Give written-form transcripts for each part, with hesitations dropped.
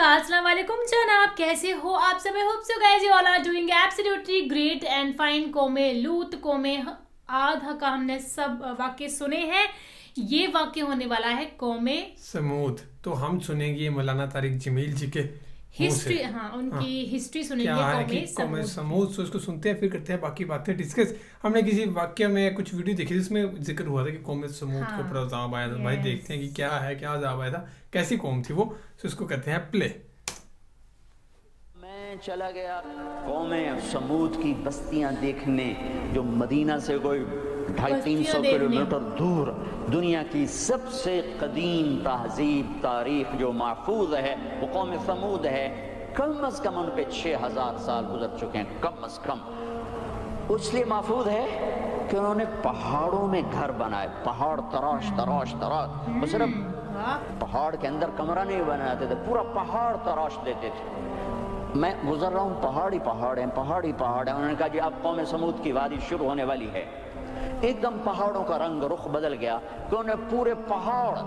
अस्सलाम वालेकुम जनाब, कैसे हो आप सब? Hope so guys you all are doing absolutely great and fine. कौमे लूत कौमे आद का हमने सब वाक्य सुने हैं। ये वाक्य होने वाला है कौमे समूद। तो हम सुनेंगे मौलाना तारिक जमील जी के हिस्ट्री। हाँ, उनकी हिस्ट्री सुनेंगे क्या है कौमे कि कौमे समूद। समूद। तो इसको सुनते हैं, फिर करते हैं बाकी बातें डिस्कस। हमने किसी वाक्य में कुछ वीडियो देखी जिसमें जिक्र हुआ था कि कौमे समूद के ऊपर अजाब आया था। भाई देखते हैं कि क्या है, क्या अजाब आया था, कैसी कौम थी वो। तो इसको कहते हैं प्ले। मैं चला गया कौमे समूद की बस्तियां देखने, जो मदीना से कोई 250-300 किलोमीटर दूर दुनिया की सबसे कदीम तहजीब तारीख जो महफूज है वो कौम समूद है। कम अज कम उन पे 6000 साल गुजर चुके हैं, कम अज कम। इसलिए महफूज है कि उन्होंने पहाड़ों में घर बनाए, पहाड़ तराश तराश तराश। वो सिर्फ पहाड़ के अंदर कमरा नहीं बनाते थे, पूरा पहाड़ तराश देते थे। मैं गुजर रहा हूँ, पहाड़ी पहाड़ हैं, पहाड़ी पहाड़ हैं। उन्होंने कहा जी अब कौम समूद की वादी शुरू होने वाली है। एकदम पहाड़ों का रंग रुख बदल गया कि उन्होंने पूरे पहाड़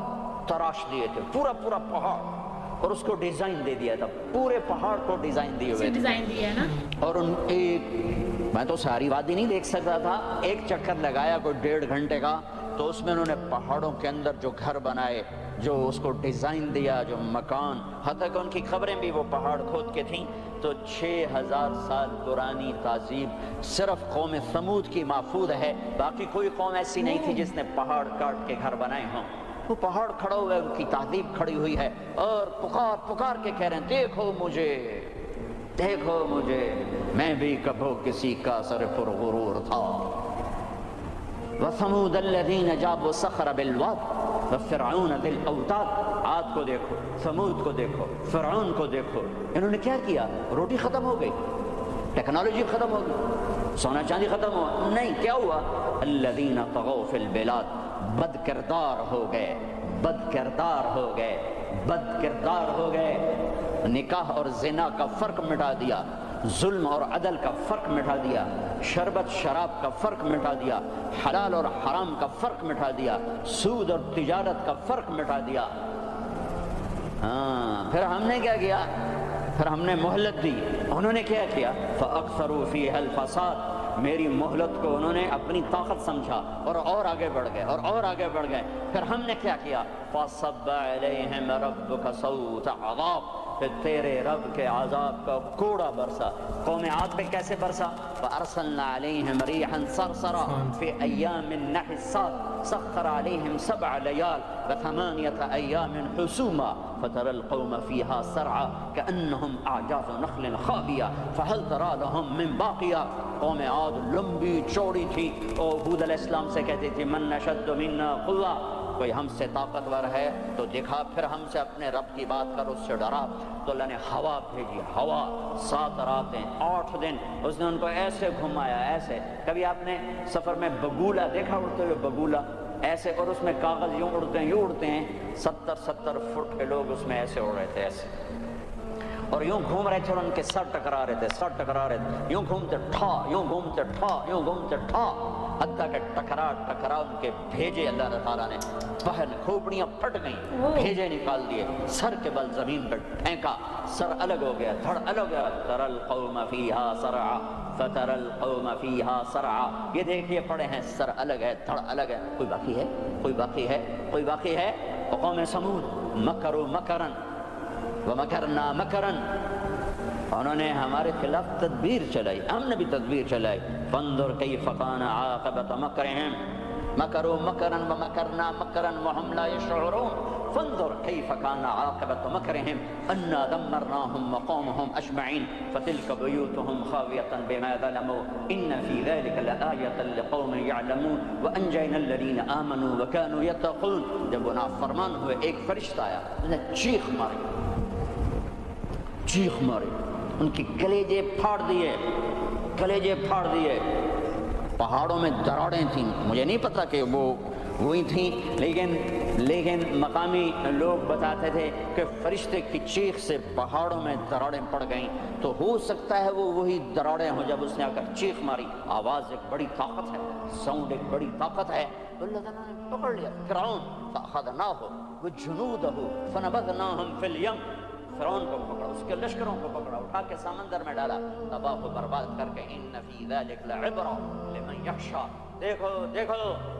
तराश दिए थे, पूरा पूरा पहाड़, और उसको डिजाइन दे दिया था। पूरे पहाड़ को डिजाइन दिए हुए थे, डिजाइन दिया है ना। और उन एक, मैं तो सारी वादी नहीं देख सकता था, एक चक्कर लगाया कोई 1.5 घंटे का, तो उसमें उन्होंने पहाड़ों के अंदर जो घर बनाए, जो उसको डिजाइन दिया, जो मकान, हत्ता कि उनकी खबरें भी वो पहाड़ खोद के थीं। तो 6000 साल पुरानी तहजीब सिर्फ कौम समूद की महफूज है। बाकी कोई कौम ऐसी नहीं थी जिसने पहाड़ काट के घर बनाए हों। वो पहाड़ खड़ा हुआ है, उनकी तहजीब खड़ी हुई है, और पुकार पुकार के कह रहे हैं देखो मुझे, देखो मुझे, मैं भी कभो किसी का सर पुरगुरूर था। वसमूद अल्लज़ीन जाबू सखर बिलवाद वफ़िरऔन दिल औताद। आद को देखो, समूद को देखो, फिरऔन को देखो। इन्होंने क्या किया? रोटी खत्म हो गई, टेक्नोलॉजी खत्म हो गई, सोना चांदी खत्म हो, नहीं, क्या हुआ? अल्लज़ीन तगौ फिल बिलाद, बद किरदार हो गए, बद किरदार हो गए, बद किरदार हो गए। निकाह और जिना का फर्क मिटा दिया, जुल्म और अदल का फर्क मिटा दिया, शरबत शराब का फर्क मिटा दिया, हलाल और हराम का फर्क मिटा दिया, सूद और तिजारत का फर्क मिटा दिया। हाँ, फिर हमने क्या किया? फिर हमने मोहलत दी। उन्होंने क्या किया? फ़अक्सरू फ़ीहल फ़साद। मेरी मोहलत को उन्होंने अपनी ताकत समझा और आगे बढ़ गए, और आगे बढ़ गए। फिर हमने क्या किया? फ़सब्ब अलैहिम रब्बुका सौत अज़ाब। फिर तेरे रब के आज़ाब का कोड़ा बरसा। कौम आद पे कैसे बरसा? फ़अरसलना अलैहिम रिहन सरसरा फ़ी अय्यामिन नहसात सख्खर अलैहिम सबअ लयाल व थमानियत अय्यामिन हुसूमा फ़तरल कौम फ़ीहा सरआ कअन्नहुम अअजाज़ु नख़्लिन ख़ाविया फ़हल तरा लहुम मिन बाक़िया। कौम आद लंबी चौड़ी थी, और हूद अलैहिस्सलाम से कहती थी मन अशद्दु मिन्ना क़ुव्वा, कोई हमसे ताकतवर है तो दिखा, फिर हमसे अपने रब की बात कर, उससे डरा। तो अल्लाह ने हवा भेजी, हवा 7 रातें 8 दिन उसने उनको ऐसे घुमाया, ऐसे। कभी आपने सफ़र में बगुला देखा उड़ते हुए? बगुला ऐसे, और उसमें कागज़ यूँ उड़ते हैं, यूँ उड़ते हैं। 70-70 फुट के लोग उसमें ऐसे उड़ रहे थे, ऐसे, और यूँ घूम रहे थे, और उनके सर टकरा रहे थे, सर टकरा रहे थे, यूँ घूमते ठा, यूँ घूमते ठा, यूँ घूमते ठा, हत्ता के टकरा टकरा उनके भेजे अल्लाह ताला ने, पहन खोपड़ियाँ फट गईं, भेजे निकाल दिए, सर के बल जमीन पर फेंका, सर अलग हो गया, धड़ अलग हो गया। तरल कौम फीहा सरआ फतरल कौम फीहा सरआ। ये देखिए पड़े हैं, सर अलग है, धड़ अलग है। कोई बाकी है? कोई बाकी है? कोई बाकी है? कौम समूद मकरू मकरन व मकरना मकरन। उन्होंने हमारे खिलाफ तदबीर चलाई, हमने भी तदबीर चलाई। फंजुर कैफ कान आक़िबत मकरहिम मकरू मकरन व मकरना मकरन व हम ला यशऊरून। फंजुर कैफ कान आक़िबत मकरहिम अन्ना दम्मरनाहुम व कौमहुम अजमईन फतिल्क बुयूतुहुम खावियतन बिमा ज़लमू इन्न फी ज़ालिका लआयतन लिक़ौमिन यअलमून व अंजयना अल्लज़ीना आमनू व कानू यत्तक़ून। जब वो नाफरमान हुए, एक फरिश्ता आया, उसने चीख मारी, चीख मारी, उनकी कलेजे फाड़ दिए, कलेजे फाड़ दिए। पहाड़ों में दरारें थीं, मुझे नहीं पता कि वो वही थीं, लेकिन मकामी लोग बताते थे कि फरिश्ते की चीख से पहाड़ों में दरारें पड़ गईं। तो हो सकता है वो वही दरारें हों जब उसने आकर चीख मारी। आवाज़ एक बड़ी ताकत है, साउंड एक बड़ी ताकत है। तो अल्लाह ताला ने पकड़ लिया फिरऔन, फ़अख़ज़नाहु व जुनूदहु फ़नबज़नाहुम फ़िल यम فرعون کو پکڑا, اس کے لشکروں کو پکڑا, اٹھا کے سمندر میں ڈالا, تباہ و برباد کر کے. ان فی ذلک لعبرۃ لمن یخشی, دیکھو دیکھو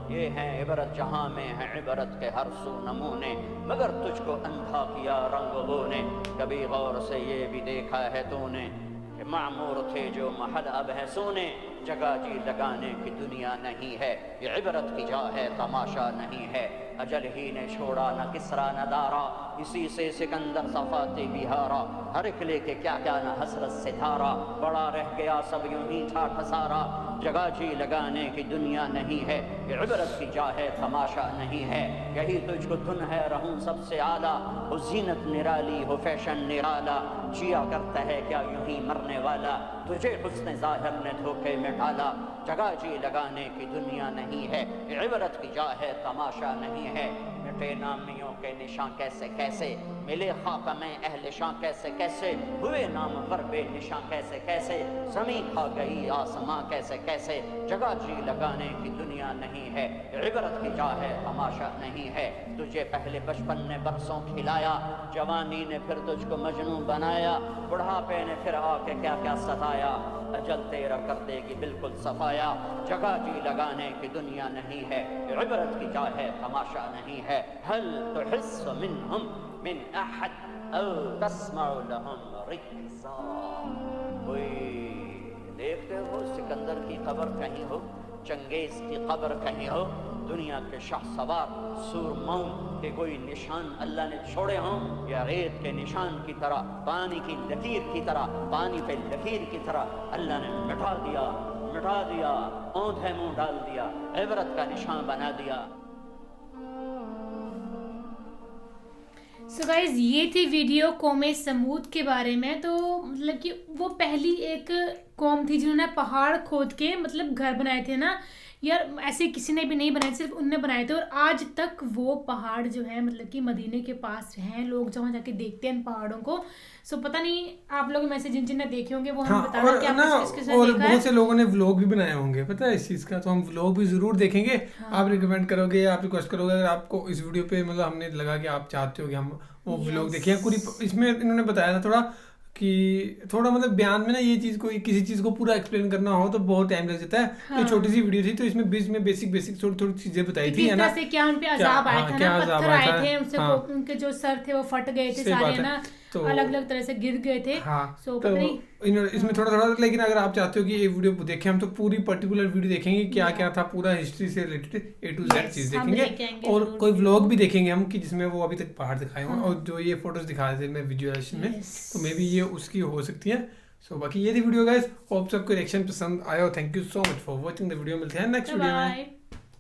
یہ ہیں عبرت, جہاں میں ہیں عبرت کے ہر سو نمونے, مگر تجھ کو اندھا کیا رنگ نے, کبھی غور سے یہ بھی دیکھا ہے تو نے کہ معمور تھے جو محل اب ہے سونے, جگہ جی لگانے کی دنیا نہیں ہے, یہ عبرت کی جا ہے تماشا نہیں ہے. اجل ہی نے چھوڑا نہ کسرا نہ دارا, اسی سے سکندر صفات بہارا, ہر ایک لے کے کیا کیا نہ حسرت سے دھارا, بڑا رہ گیا سب یوں ہی تھا ٹھسارا, جگہ جی لگانے کی دنیا نہیں ہے, یہ عبرت کی جا ہے تماشا نہیں ہے. یہی تجھ کو دھن ہے رہوں سب سے اعلیٰ, ہو زینت نرالی ہو فیشن نرالا, جیا کرتا ہے کیا یوں ہی مرنے والا, تجھے حسن ظاہر نے دھوکے میں ڈالا, جگہ جی لگانے کی دنیا نہیں ہے, یہ عبرت کی جا ہے تماشا نہیں ہے. مٹے نامیوں کے نشاں کیسے کیسے, ملے خاک میں اہل شاں کیسے کیسے, ہوئے نام پر بے نشاں کیسے کیسے, زمین کھا گئی آسماں کیسے کیسے, جگہ جی لگانے کی دنیا نہیں ہے, عبرت کی جا ہے تماشا نہیں ہے. تجھے پہلے بچپن نے برسوں کھلایا, جوانی نے پھر تجھ کو مجنون بنایا, بڑھاپے نے پھر آ کے کیا کیا ستایا, اجل تیرا کر دے گی بالکل صفایا, جگہ جی لگانے کی دنیا نہیں ہے, عبرت کی جا ہے تماشا نہیں ہے. هل تحس منهم من احد او تسمع لهم رکزا, کوئی دیکھتے ہو سکندر کی قبر کہیں ہو, چنگیز کی قبر کہیں ہو, دنیا کے شاہ سوار سورماؤں کے کوئی نشان اللہ نے چھوڑے ہوں, یا ریت کے نشان کی طرح, پانی کی لکیر کی طرح, پانی پہ لکیر کی طرح اللہ نے مٹا دیا, اوندھے منہ ڈال دیا, عبرت کا نشان بنا دیا. سو گائز یہ تھی ویڈیو قوم سمود کے بارے میں. تو مطلب کہ وہ پہلی ایک قوم تھی جنہوں نے پہاڑ کھود کے مطلب گھر بنائے تھے نا یار, ایسے کسی نے بھی نہیں بنائے, صرف ان نے بنائے تھے. اور آج تک وہ پہاڑ جو ہے مطلب کہ مدینے کے پاس ہیں, لوگ جہاں جا کے دیکھتے ہیں ان پہاڑوں کو. سو پتہ نہیں آپ لوگوں میں سے جن نے دیکھے ہوں گے وہ ہمیں بتانا کہ آپ نے کس کے ساتھ دیکھا ہے. اور بہت سے لوگوں نے ولاگ بھی بنائے ہوں گے پتہ ہے اس چیز کا, تو ہم ولاگ بھی ضرور دیکھیں گے. آپ ریکمینڈ کرو گے, آپ ریکویسٹ کرو گے, اگر آپ کو اس ویڈیو پہ مطلب ہم نے لگا کہ آپ چاہتے ہو کہ ہم وہ ولاگ دیکھیں. پوری اس میں انہوں نے بتایا تھا تھوڑا کہ تھوڑا مطلب بیان میں نا یہ چیز کو کسی چیز کو پورا ایکسپلین کرنا ہو تو بہت ٹائم لگ جاتا ہے. یہ چھوٹی سی ویڈیو تھی تو اس میں بیچ میں بیسک تھوڑی چیزیں بتائی تھی نا, کیا ان پہ عذاب آیا تھا نا, پتھر آئے تھے ان سے, ان کے جو سر تھے وہ پھٹ گئے تھے سارے نا, الگ الگ طرح سے گر گئے تھے. سو تو اس میں تھوڑا لیکن اگر آپ چاہتے ہو کہ یہ ویڈیو دیکھیں ہم تو پوری پرٹیکولر ویڈیو دیکھیں گے, کیا کیا تھا پورا ہسٹری سے ریلیٹڈ اے ٹو زیڈ چیز دیکھیں گے, اور کوئی ولاگ بھی دیکھیں گے ہم کہ جس میں وہ ابھی تک پہاڑ دکھائے ہوں, اور جو یہ فوٹوز دکھا رہے تھے میں ویڈیوائزیشن میں, تو مے بی یہ اس کی ہو سکتی ہے. سو باقی یہ تھی ویڈیو گائز, ہوپ سب کو ریئیکشن پسند آیا ہو. Thank you so much for watching the video. ملتے ہیں نیکسٹ ویڈیو میں.